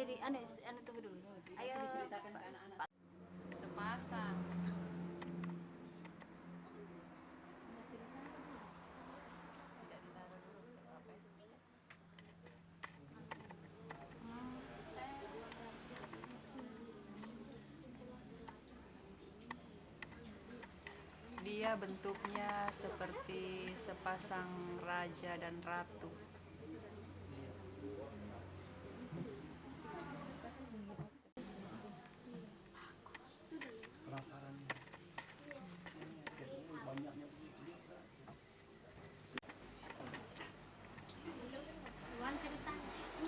tunggu dulu. Ayo Diceritakan ke anak-anak. Sepasang. Tidak ditaruh dulu apa ya? Dia bentuknya seperti sepasang raja dan ratu. Penasarannya banyaknya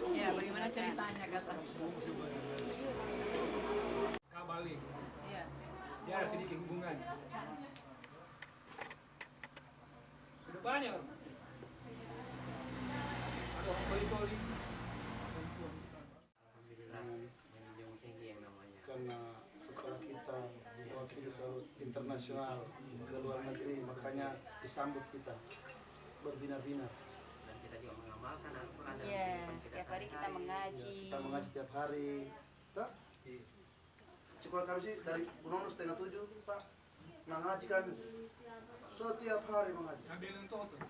Ya, bagaimana ceritanya kata? Kabali, Iya. dia ada sedikit hubungan. Sudah banyak. Ada orang koli-koli. karena sekolah kita mewakili seluruh internasional ke luar negeri, makanya disambut kita berbinar-binar. Dan kita juga mengamalkan Al-Quran dalam Iya, kehidupan kita setiap hari kita sehari-hari. mengaji. Kita mengaji tiap hari. Tak? Sekolah kami sih dari Bunono 6:30 Pak. Mengaji kami. Setiap hari mengaji. Ambil untuk itu.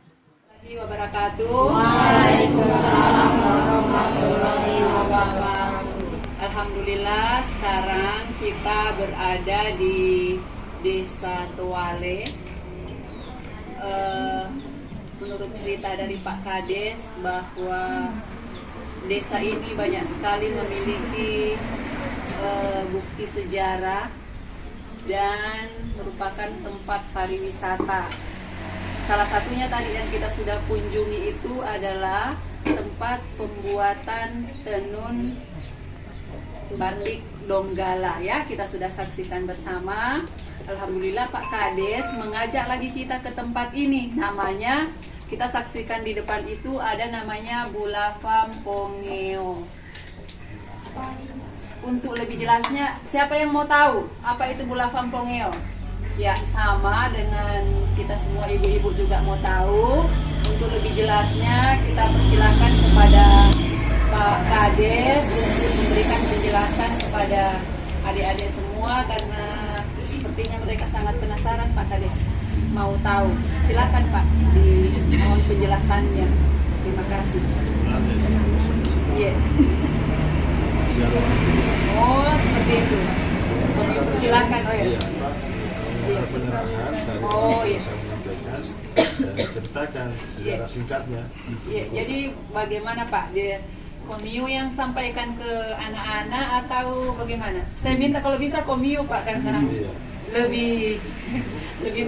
Warahmatullahi wabarakatuh. Waalaikumsalam warahmatullahi wabarakatuh. Alhamdulillah sekarang kita berada di Desa Tuale. Menurut cerita dari Pak Kades bahwa desa ini banyak sekali memiliki bukti sejarah dan merupakan tempat pariwisata. Salah satunya tadi yang kita sudah kunjungi itu adalah tempat pembuatan tenun batik Donggala ya, kita sudah saksikan bersama. Alhamdulillah Pak Kades mengajak lagi kita ke tempat ini. Namanya kita saksikan di depan itu ada namanya Bulafam Pongeo. Untuk lebih jelasnya, siapa yang mau tahu apa itu Bulafam Pongeo? Ya, sama dengan kita semua ibu-ibu juga mau tahu. Untuk lebih jelasnya kita persilahkan kepada Pak Kades untuk memberikan penjelasan kepada adik-adik semua karena sepertinya mereka sangat penasaran. Pak Kades mau tahu. Silakan Pak, mohon penjelasannya. Terima kasih. Iya. Oh, seperti itu. Silakan. Oh ya. Penyerahan dari Oh, iya. saya menyampaikan dan ceritakan sejarah singkatnya. Iya, jadi bagaimana Pak? Dia Komiu yang sampaikan ke anak-anak atau bagaimana? Saya minta kalau bisa Komiu Pak karena Iya. lebih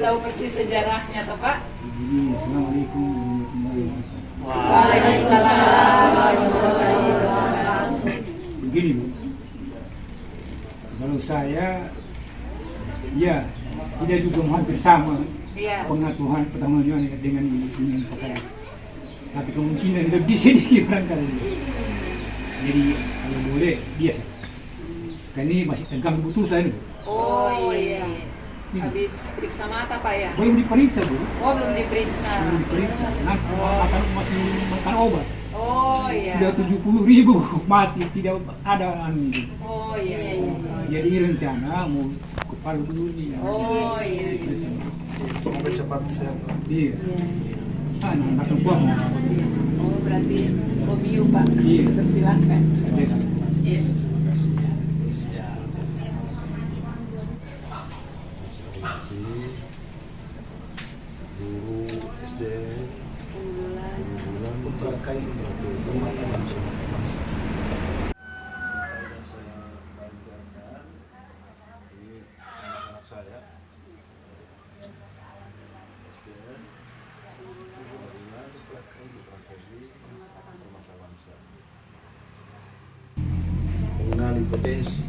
tahu persis sejarahnya toh Pak. Assalamualaikum warahmatullahi wabarakatuh. Waalaikumsalam warahmatullahi wabarakatuh. Begini Bu, kalau saya, ya tidak juga hampir sama Iya. pengaturan pertama dengan ini pakaian. Tapi kemungkinan lebih sedikit barangkali. Jadi kalau boleh biasa. Kan ini masih tegang keputusan Bu. Oh iya. Habis periksa mata Pak ya? Belum diperiksa Bu. Oh belum diperiksa. Belum diperiksa. Nanti akan masih makan obat. Oh iya. Sudah 70.000 mati, tidak ada itu. Oh iya. Jadi rencana mau ke Palu dulu nih. Oh iya. Semoga cepat sehat. Iya. Ah, langsung pulang. Oh berarti Komiu Pak. Iya. Persilahkan. Yes. Iya. Guru SD unggulan Putra kain teman-teman semua. yang saya banggakan ini anak saya SDN unggulan putra kain semata bangsa. Mengenali potensi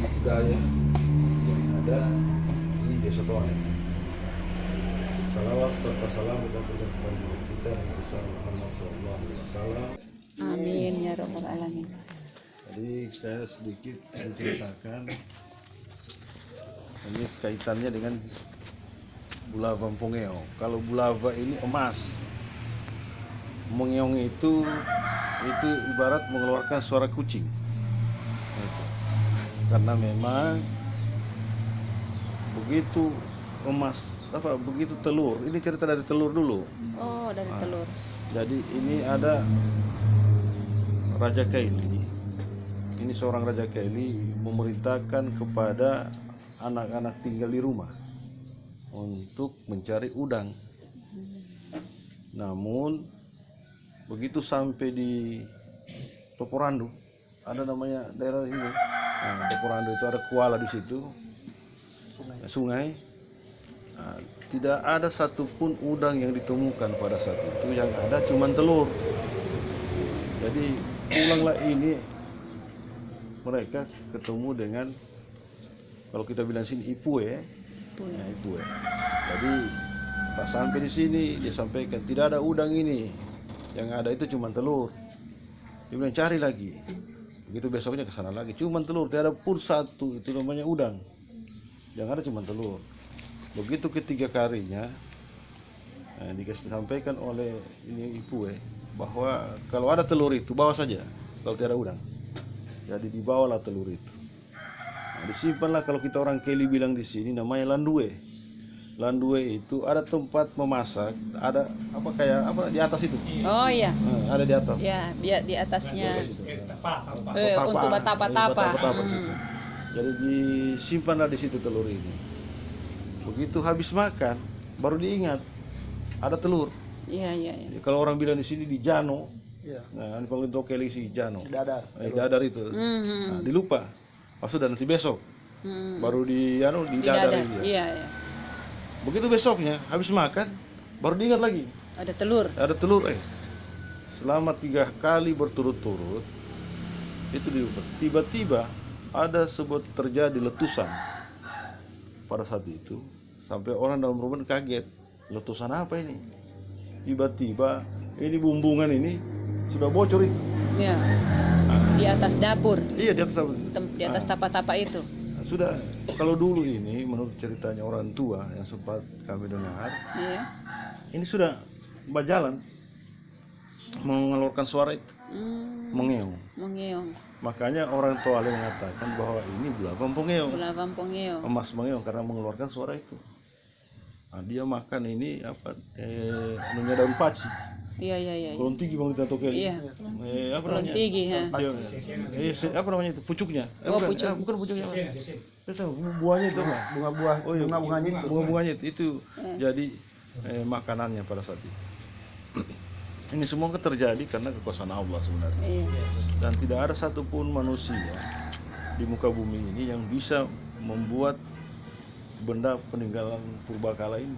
budaya yang ada di Desa Tuale. Salawat serta salam kepada kita Nabi Muhammad SAW. Amin ya rabbal alamin. Jadi saya sedikit menceritakan ini kaitannya dengan Bulava Pongeo. Kalau Bulava ini emas, Mongeong itu itu ibarat mengeluarkan suara kucing. Gitu. Karena memang begitu begitu telur. Ini cerita dari telur dulu. Oh, dari telur. Jadi ini ada Raja Kaili. Ini seorang Raja Kaili memerintahkan kepada anak-anak tinggal di rumah untuk mencari udang. Namun begitu sampai di Toporandu, ada namanya daerah ini. Nah, Toporandu itu ada kuala di situ, sungai. Nah, tidak ada satupun udang yang ditemukan pada saat itu. Yang ada cuma telur. Jadi pulanglah ini mereka ketemu dengan, kalau kita bilang sini Ipue. Nah, Ipue. Jadi pas sampai di sini dia sampaikan tidak ada udang ini. Yang ada itu cuma telur. Dia bilang cari lagi. Begitu besoknya ke sana lagi, cuma telur, tidak ada pun satu, itu namanya udang. Yang ada cuma telur. Begitu ketiga kalinya disampaikan oleh ini Ipue bahwa kalau ada telur itu bawa saja, kalau tidak ada udang. Jadi dibawalah telur itu. Nah, disimpanlah, kalau kita orang Keli bilang di sini namanya landue. Landue itu ada tempat memasak, ada di atas itu. Oh iya. Ada di atas. Ya, biar di atasnya. Tapa. Untuk batapa-tapa. Batapa di situ. Jadi disimpanlah di situ telur ini. Begitu habis makan, baru diingat ada telur. Iya. Ya, kalau orang bilang di sini di Jano, Iya. nah ini kalau untuk Keli si Jano, Dadar. dadar itu. Nah, dilupa. Sudah nanti besok, baru di dadar ini. Iya. Begitu besoknya habis makan, baru diingat lagi Ada telur. ada telur. Selama 3 kali berturut-turut itu dilupa. Tiba-tiba ada terjadi letusan pada saat itu, sampai orang dalam rumah kaget, letusan apa ini? Tiba-tiba ini bumbungan ini sudah bocor itu. Iya. Di atas dapur. Iya, di atas Tapa-tapa itu. sudah. Kalau dulu ini menurut ceritanya orang tua yang sempat kami dengar, Iya. ini sudah berjalan mengeluarkan suara itu, mengeong. Mengeong. Makanya orang tua mengatakan bahwa ini bulavan pengeong. Bulavan pengeong. Emas mengeong karena mengeluarkan suara itu. Nah, dia makan ini nunya daun paci. Iya. Kolon tinggi bang kita tokel. Iya. Apa Kolon namanya? tinggi, ha. Apa namanya itu? Pucuknya. Oh, pucuk. Bukan pucuknya. Itu buahnya itu mah. Bunga-buah, Oh iya, bunga-bunganya itu. bunga-bunganya itu jadi makanannya pada saat itu. Ini semua terjadi karena kekuasaan Allah sebenarnya. Iya. Dan tidak ada satupun manusia di muka bumi ini yang bisa membuat benda peninggalan purbakala ini.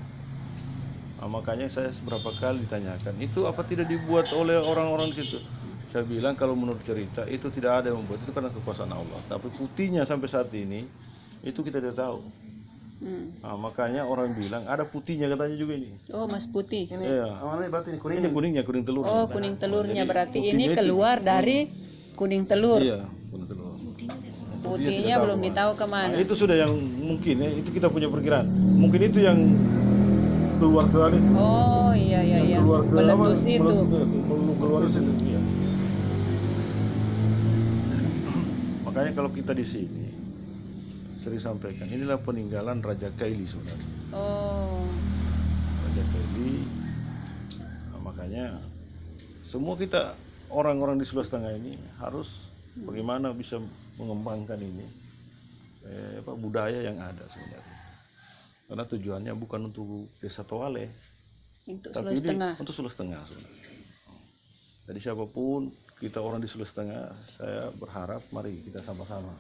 Nah, makanya saya beberapa kali ditanyakan, itu apa tidak dibuat oleh orang-orang di situ? Saya bilang kalau menurut cerita itu tidak ada yang membuat, itu karena kekuasaan Allah. Tapi putihnya sampai saat ini itu kita tidak tahu. Nah, makanya orang bilang ada putihnya katanya juga ini. Oh, mas putih. Ini Iya. awalnya berarti ini kuning. Ini kuningnya, kuning telur. Oh, kuning telurnya Jadi, berarti putihnya ini itu- keluar dari kuning telur. Iya, kuning telur. Putihnya tidak belum tahu, ditahu Mas. kemana. Nah, itu sudah yang mungkin ya, itu kita punya perkiraan. Mungkin itu yang keluar ke itu. Oh, iya. Keluar ke Meletus apa? itu. Keluar itu. Iya. Makanya kalau kita di sini sering sampaikan, inilah peninggalan Raja Kaili sebenarnya. Oh. Raja Kaili. Nah, makanya semua kita orang-orang di Sulawesi Tengah ini harus bagaimana bisa mengembangkan ini budaya yang ada sebenarnya. Karena tujuannya bukan untuk Desa Toale, Untuk tapi Sulawesi ini Tengah. untuk Sulawesi Tengah sebenarnya. Jadi siapapun kita orang di Sulawesi Tengah, saya berharap mari kita sama-sama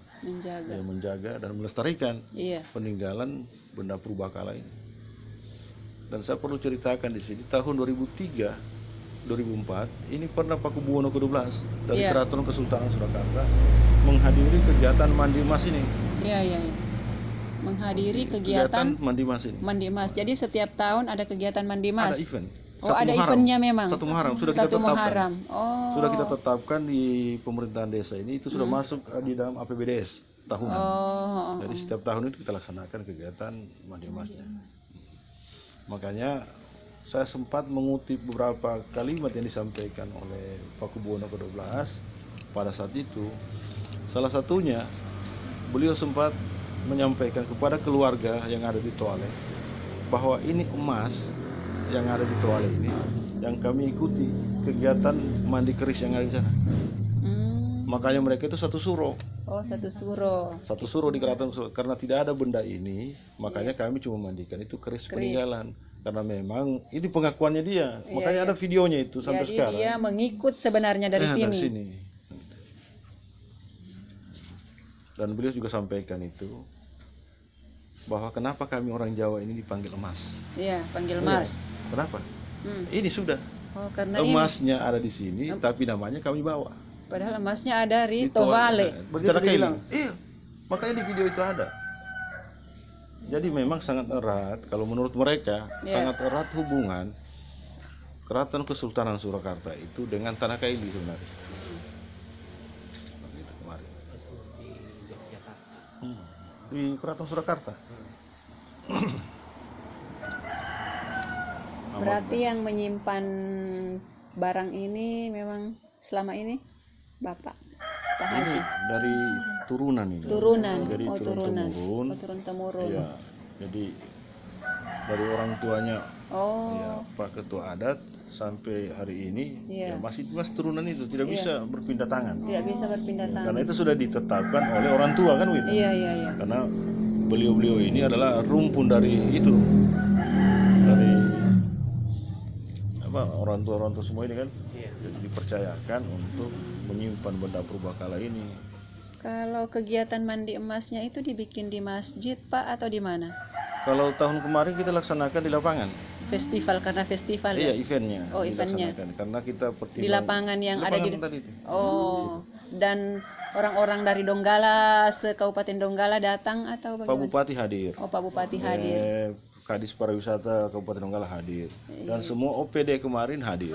menjaga dan melestarikan Iya. peninggalan benda purbakala ini. Dan saya perlu ceritakan di sini tahun 2003, 2004 ini pernah Pakubuwono ke-12 dari Iya. Keraton Kesultanan Surakarta menghadiri kegiatan mandi emas ini. Iya. Menghadiri kegiatan mandi emas ini. mandi emas. Jadi setiap tahun ada kegiatan mandi emas. Ada event. Oh, ada eventnya memang. Satu Muharram sudah Satu kita tetapkan. Muharram. Oh. Sudah kita tetapkan di pemerintahan desa ini, itu sudah masuk di dalam APBDes tahunan. Oh. Jadi setiap tahun itu kita laksanakan kegiatan mandi emasnya. Makanya saya sempat mengutip beberapa kalimat yang disampaikan oleh Pakubuwono ke-12 pada saat itu. Salah satunya, beliau sempat menyampaikan kepada keluarga yang ada di Toale bahwa ini emas yang ada di Toale ini yang kami ikuti kegiatan mandi keris yang ada di sana. Makanya mereka itu satu suro. Oh, satu suro. Satu suro di Keraton Suro. Karena tidak ada benda ini, makanya kami cuma mandikan itu keris peninggalan. Karena memang ini pengakuannya dia. Makanya ada videonya itu sampai Jadi sekarang. dia mengikut sebenarnya dari sini. Dari sini. Dan beliau juga sampaikan itu bahwa kenapa kami orang Jawa ini dipanggil emas. Iya, panggil Iya. Mas. Kenapa? Ini sudah Oh, karena emasnya ada di sini, tapi namanya kami bawa. padahal emasnya ada di Di Toale. Begitu Cara dia bilang. Iya, makanya di video itu ada. Jadi memang sangat erat, kalau menurut mereka sangat erat hubungan Keraton Kesultanan Surakarta itu dengan Tanah Kaili sebenarnya. Begitu kemarin. Di Yogyakarta. Di Keraton Surakarta. Berarti yang menyimpan barang ini memang selama ini Bapak Pak Ini Haji. dari turunan ini. Turunan. Jadi Oh, turunan. turun-temurun. Oh, turun-temurun. Iya. Jadi dari orang tuanya Oh. ya, Pak Ketua Adat sampai hari ini Iya. ya masih turunan itu tidak bisa berpindah tangan. Tidak bisa berpindah tangan. Karena itu sudah ditetapkan oleh orang tua kan, Win? Iya, iya, iya. Karena beliau-beliau ini adalah rumpun dari itu, dari apa, orang tua semua ini kan. Iya. Jadi dipercayakan untuk menyimpan benda purbakala ini. Kalau kegiatan mandi emasnya itu dibikin di masjid, Pak, atau di mana? Kalau tahun kemarin kita laksanakan di lapangan. Festival, karena festival Iya, ya? eventnya. Oh, eventnya. dilaksanakan. Karena kita Di lapangan yang ada di... tadi itu. Oh, dan orang-orang dari Donggala, se-Kabupaten Donggala datang atau Pak bagaimana? Bupati hadir. Oh, Pak Bupati hadir. Kadis Pariwisata Kabupaten Donggala hadir. Dan semua OPD kemarin hadir.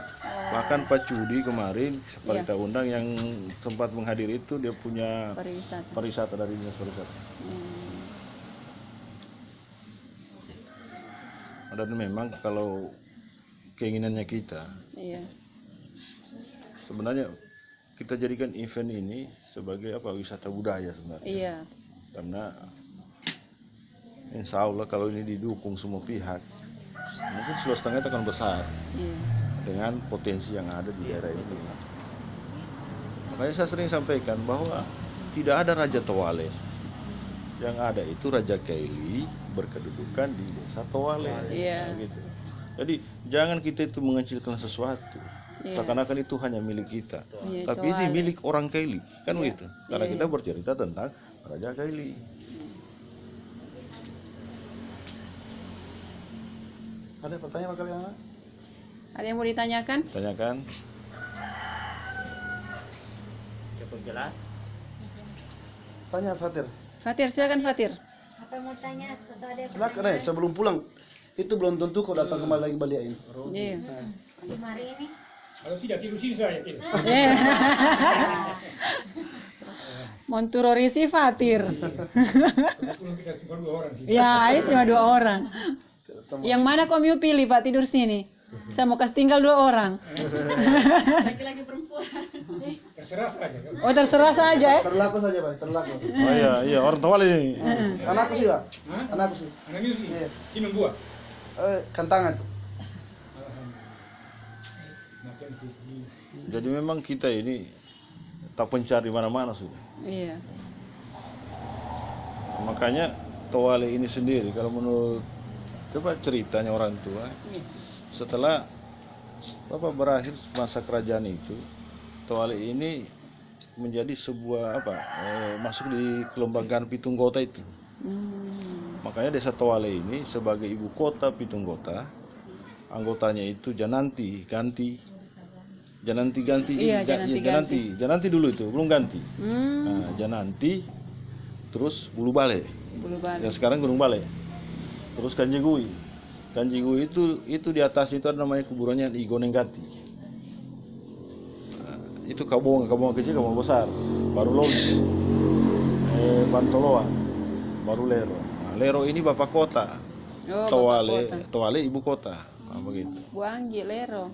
Bahkan Pak Cudi kemarin seperti kita undang yang sempat menghadiri itu, dia punya pariwisata dari Dinas Pariwisata. Dan memang kalau keinginannya kita, Iya. sebenarnya kita jadikan event ini sebagai apa, wisata budaya sebenarnya. Iya. Karena insya Allah kalau ini didukung semua pihak, mungkin Sulawesi Tengah itu akan besar Iya. dengan potensi yang ada di daerah ini. Makanya saya sering sampaikan bahwa tidak ada Raja Toale, yang ada itu Raja Kaili berkedudukan di desa Toale. Iya. Nah, gitu. Jadi jangan kita itu mengecilkan sesuatu, Iya. seakan-akan itu hanya milik kita. Iya, Tapi ini Toale. milik orang Kaili, kan Iya. begitu. Karena Iya, kita bercerita tentang Raja Kaili. Ada pertanyaan kalian? Ada yang mau ditanyakan? Tanyakan. Cukup jelas. Tanya Fatir. Fatir, silakan Fatir. Apa yang mau tanya? Atau ada Silakan sebelum pulang. Itu belum tentu kau datang kembali lagi balik ini. Iya. di hari ini? Kalau tidak tidur sini saya. Tidak. Iya. Monturorisi Fatir. Kebetulan kita cuma 2 orang sini. Ya, itu cuma 2 orang. Yang mana kau mau pilih, Pak, tidur sini? Saya mau kasih tinggal 2 orang. Laki-laki perempuan. Terserah saja. Oh, terserah saja ya. Terlaku saja, Pak. Terlaku. Oh iya, orang Toale ini. Anakku sih, Pak. Hah? Anakku sih. Anak music. Iya. Sini buah. Kantangan tuh. Makan sushi. Jadi memang kita ini tak pencari mana-mana sudah. Iya. Makanya Toale ini sendiri, kalau menurut coba ceritanya orang tua, setelah berakhir masa kerajaan itu, Toale ini menjadi sebuah masuk di kelembagaan Pitunggota itu. Makanya desa Toale ini sebagai ibu kota Pitunggota, anggotanya itu Jananti ganti. Iya, Jananti dulu itu belum ganti. Nah, Jananti, terus Bulu Bale. Yang sekarang Gunung Bale. Terus Kanjigui itu di atas itu ada namanya kuburannya Igonenggati. Nah, itu kabonga kecil, kabonga besar, baru Loli, Bantoloa, baru Lero. Nah, Lero ini bapak kota, Oh, Toale ibu kota. Nah, begitu. Buanggi Lero.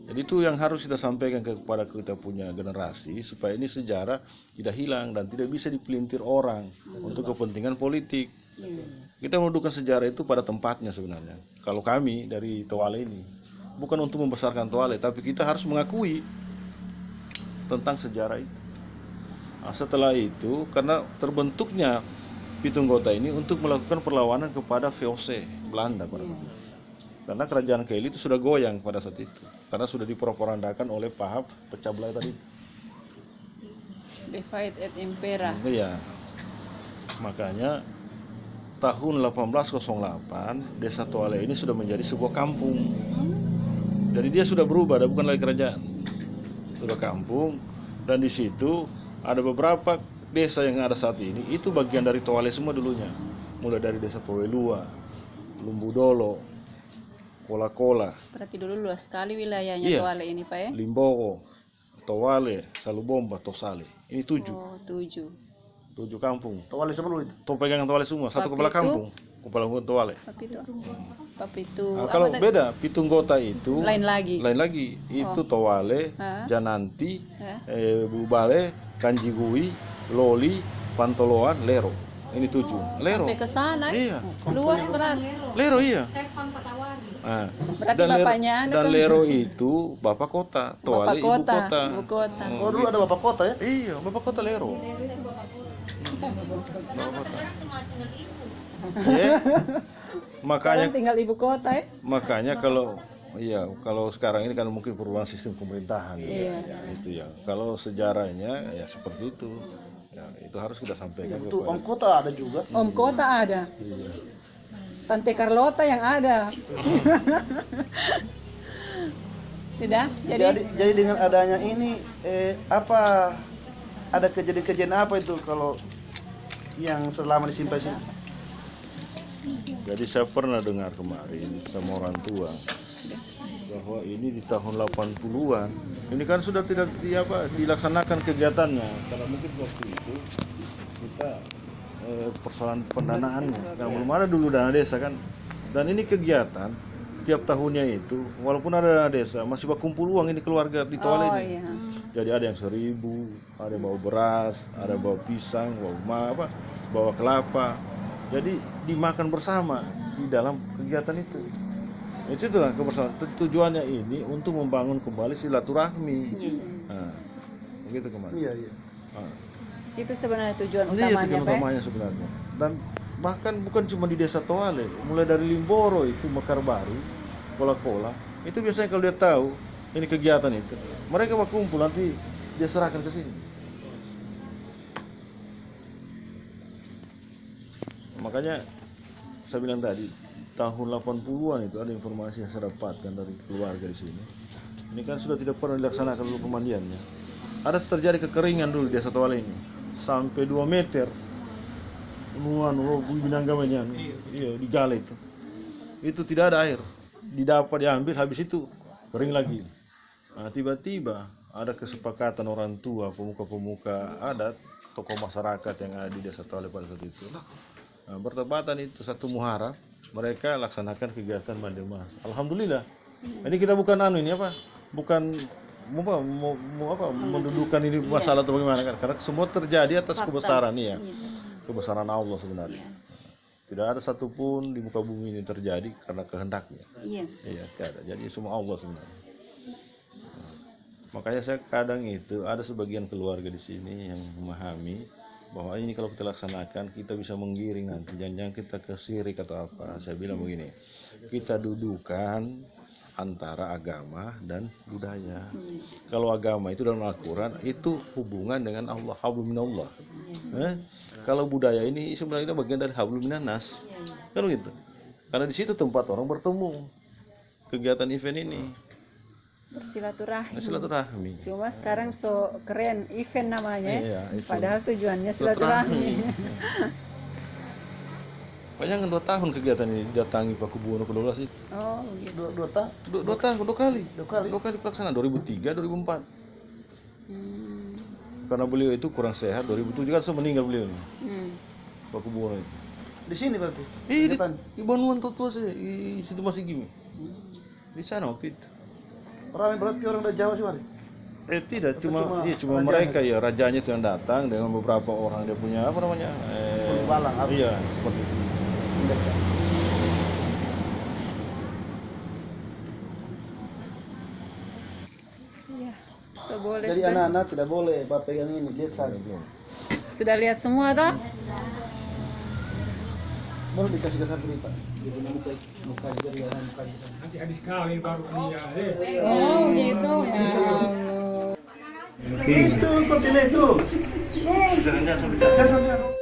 Jadi itu yang harus kita sampaikan kepada kita punya generasi supaya ini sejarah tidak hilang dan tidak bisa dipelintir orang untuk kepentingan politik. Kita mendudukan sejarah itu pada tempatnya sebenarnya. Kalau kami dari Toale ini bukan untuk membesarkan Toale, tapi kita harus mengakui tentang sejarah itu. Nah, setelah itu karena terbentuknya Pitunggota ini untuk melakukan perlawanan kepada VOC Belanda pada saat itu. Karena kerajaan Kelly itu sudah goyang pada saat itu karena sudah dipropagandakan oleh paham pecah belah tadi. Divide et Impera. Iya. Makanya tahun 1808 Desa Toale ini sudah menjadi sebuah kampung. Jadi dia sudah berubah, bukan lagi kerajaan. Sudah kampung dan di situ ada beberapa desa yang ada saat ini itu bagian dari Toale semua dulunya. Mulai dari Desa Powelua, Lumbudolo, Kola-Kola, Berarti dulu luas sekali wilayahnya Iya. Toale ini, Pak ya? Limbogo, Toale, Salubomba, Tosale. Ini 7. Oh, 7. 7 kampung. Toale sebelum itu. Pegangan Toale semua, satu kepala Tapi itu- kampung. Kepala kampung Toale. Tapi itu Nah, apa kalau tadi? beda Pitunggota itu Lain lagi. lain lagi. Itu Toale, Hah? Jananti, Hah? Bubale, Kanjigui, Loli, Pantoloan, Lero. Ini 7. Lero. Sampai ke sana. Iya. Luas berarti. Lero iya. Sepang Patawari. Nah, Berarti bapaknya anu dan kan? Lero itu bapak kota, Bapak Toale kota, ibu kota. ibu kota. Oh dulu ada bapak kota ya? Iya, bapak kota Lero. Kenapa sekarang cuma tinggal ibu? Ya. Makanya Sekarang tinggal ibu kota ya? makanya kalau sekarang ini kan mungkin perubahan sistem pemerintahan Iya. ya, itu ya. Kalau sejarahnya ya seperti itu. Ya, itu harus kita sampaikan Itu kepada. Om Kota ada juga. Om kota ada. Iya. Tante Carlota yang ada. Sudah? Jadi dengan adanya ini apa ada kejadian-kejadian apa itu kalau yang selama disimpan sini? Jadi saya pernah dengar kemarin sama orang tua bahwa ini di tahun 80-an ini kan sudah tidak dilaksanakan kegiatannya karena mungkin waktu itu kita persoalan pendanaannya nah, belum ada dulu dana desa kan dan ini kegiatan tiap tahunnya itu walaupun ada dana desa masih berkumpul uang ini keluarga di Toale Oh ini. iya. Jadi ada yang 1.000, ada yang bawa beras, ada yang bawa pisang, bawa kelapa. Jadi dimakan bersama di dalam kegiatan itu. Itulah kebersamaan. Tujuannya ini untuk membangun kembali silaturahmi. Nah, begitu kemarin. Iya, iya. Nah, Itu sebenarnya tujuan ini utamanya, tujuan Pak. ya? utamanya sebenarnya. Dan bahkan bukan cuma di Desa Toale, mulai dari Limboro itu Mekar Baru, Kola-Kola, itu biasanya kalau dia tahu ini kegiatan itu, mereka berkumpul nanti dia serahkan ke sini. Makanya saya bilang tadi tahun 80-an itu ada informasi yang saya dapatkan dari keluarga di sini. Ini kan sudah tidak pernah dilaksanakan dulu pemandiannya. Ada terjadi kekeringan dulu di Desa Toale ini sampai 2 meter. Binanggamanya, iya di Gale itu. Itu tidak ada air. Didapat diambil habis itu kering lagi. Nah, tiba-tiba ada kesepakatan orang tua, pemuka-pemuka adat, tokoh masyarakat yang ada di Desa Toale pada saat itu. Nah, bertepatan itu 1 Muharram mereka laksanakan kegiatan mandi emas. Alhamdulillah. Ini kita bukan bukan mendudukan ini masalah atau bagaimana kan? Karena semua terjadi atas kebesaran ya. Kebesaran Allah sebenarnya. Tidak ada satupun di muka bumi ini terjadi karena kehendaknya. Iya. Iya, tidak ada. Jadi semua Allah sebenarnya. Makanya saya kadang itu ada sebagian keluarga di sini yang memahami bahwa ini kalau kita laksanakan kita bisa menggiring nanti jangan kita ke syirik atau apa. Saya bilang begini, kita dudukan antara agama dan budaya. Kalau agama itu dalam Al-Quran itu hubungan dengan Allah, hablum minallah. Kalau budaya ini sebenarnya bagian dari hablum minannas. Kalau gitu. Karena di situ tempat orang bertemu. Kegiatan event ini silaturahmi. Cuma sekarang so keren event namanya. Iya, event. Padahal tujuannya silaturahmi. Bayangkan 2 tahun kegiatan ini didatangi Pak Kubuwono ke-12 itu. Oh, gitu. Dua tahun. 2 tahun, 2 kali. 2 kali. 2 kali pelaksanaan 2003, 2004. Karena beliau itu kurang sehat 2007 kan meninggal beliau ini. Pak Kubuwono itu. Di sini berarti. Di Banuan tua saya di situ masih gini. Di sana waktu itu. Ramai berarti orang dari Jawa sih, Mari? Tidak, Atau cuma cuma mereka ya, rajanya itu yang datang dengan beberapa orang dia punya apa namanya? Balang, apa? Iya, seperti itu. Iya. Boleh Jadi sudah. anak-anak tidak boleh Bapak pegang ini, lihat saja. Sudah lihat semua toh? Baru dikasih ke santri, Pak. Dia punya muka juga dia muka juga. Nanti habis kawin baru dia. Oh gitu ya. Itu kontinnya itu. Jangan sampai Jangan sampai.